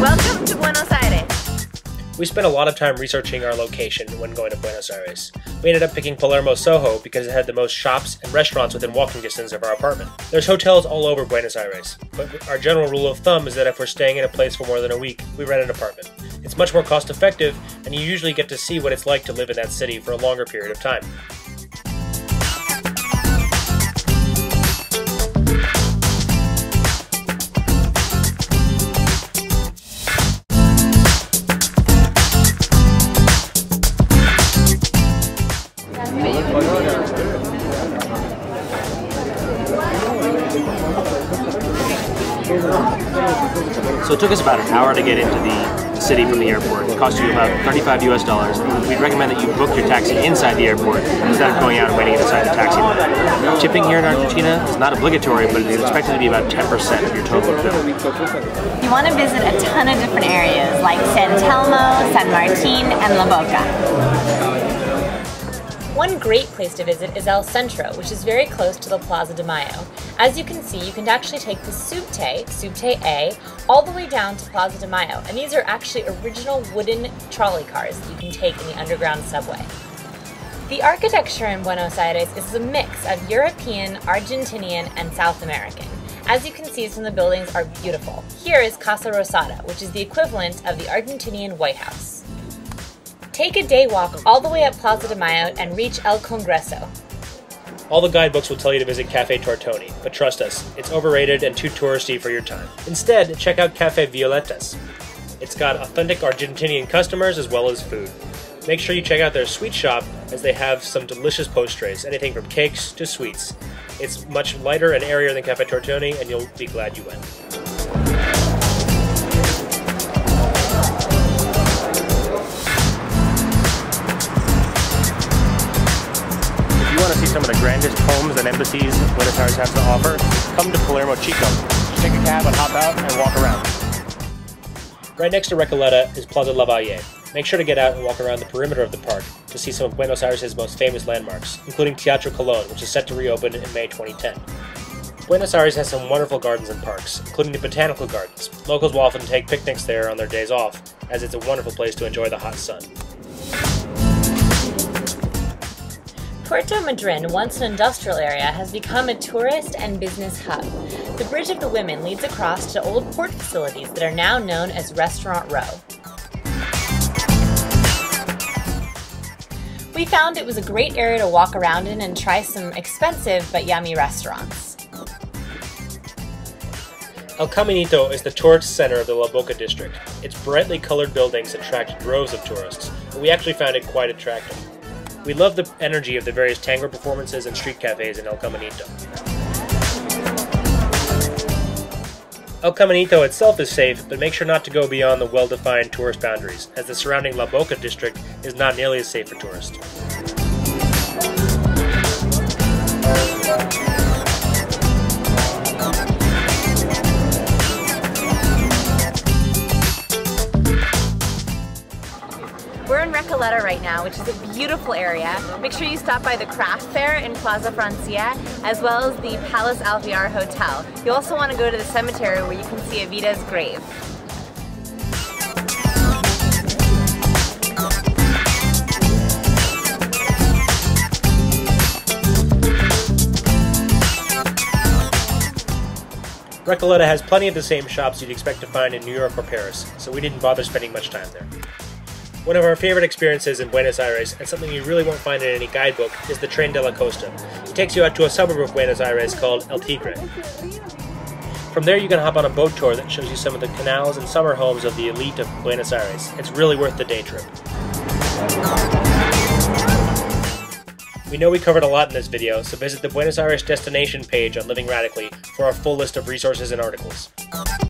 Welcome to Buenos Aires. We spent a lot of time researching our location when going to Buenos Aires. We ended up picking Palermo Soho because it had the most shops and restaurants within walking distance of our apartment. There's hotels all over Buenos Aires, but our general rule of thumb is that if we're staying in a place for more than a week, we rent an apartment. It's much more cost effective, and you usually get to see what it's like to live in that city for a longer period of time. So it took us about an hour to get into the city from the airport. It cost you about $35 US. We'd recommend that you book your taxi inside the airport instead of going out and waiting inside the taxi line. Tipping here in Argentina is not obligatory, but it is expected to be about 10% of your total bill. You want to visit a ton of different areas like San Telmo, San Martin, and La Boca. One great place to visit is El Centro, which is very close to the Plaza de Mayo. As you can see, you can actually take the Subte A, all the way down to Plaza de Mayo, and these are actually original wooden trolley cars that you can take in the underground subway. The architecture in Buenos Aires is a mix of European, Argentinian, and South American. As you can see, some of the buildings are beautiful. Here is Casa Rosada, which is the equivalent of the Argentinian White House. Take a day walk all the way up Plaza de Mayo and reach El Congreso. All the guidebooks will tell you to visit Cafe Tortoni, but trust us, it's overrated and too touristy for your time. Instead, check out Cafe Violetas. It's got authentic Argentinian customers as well as food. Make sure you check out their sweet shop as they have some delicious postres, anything from cakes to sweets. It's much lighter and airier than Cafe Tortoni, and you'll be glad you went. If you want to see some of the grandest homes and embassies Buenos Aires has to offer, come to Palermo Chico. Just take a cab and hop out and walk around. Right next to Recoleta is Plaza Lavalle. Make sure to get out and walk around the perimeter of the park to see some of Buenos Aires' most famous landmarks, including Teatro Colón, which is set to reopen in May 2010. Buenos Aires has some wonderful gardens and parks, including the botanical gardens. Locals will often take picnics there on their days off, as it's a wonderful place to enjoy the hot sun. Puerto Madryn, once an industrial area, has become a tourist and business hub. The Bridge of the Women leads across to old port facilities that are now known as Restaurant Row. We found it was a great area to walk around in and try some expensive but yummy restaurants. El Caminito is the tourist center of the La Boca district. Its brightly colored buildings attract droves of tourists, and we actually found it quite attractive. We love the energy of the various tango performances and street cafes in El Caminito. El Caminito itself is safe, but make sure not to go beyond the well-defined tourist boundaries, as the surrounding La Boca district is not nearly as safe for tourists. We're in Recoleta right now, which is a beautiful area. Make sure you stop by the craft fair in Plaza Francia, as well as the Palace Alvear Hotel. You also want to go to the cemetery where you can see Evita's grave. Recoleta has plenty of the same shops you'd expect to find in New York or Paris, so we didn't bother spending much time there. One of our favorite experiences in Buenos Aires, and something you really won't find in any guidebook, is the Tren de la Costa. It takes you out to a suburb of Buenos Aires called El Tigre. From there you can hop on a boat tour that shows you some of the canals and summer homes of the elite of Buenos Aires. It's really worth the day trip. We know we covered a lot in this video, so visit the Buenos Aires destination page on Living Radically for our full list of resources and articles.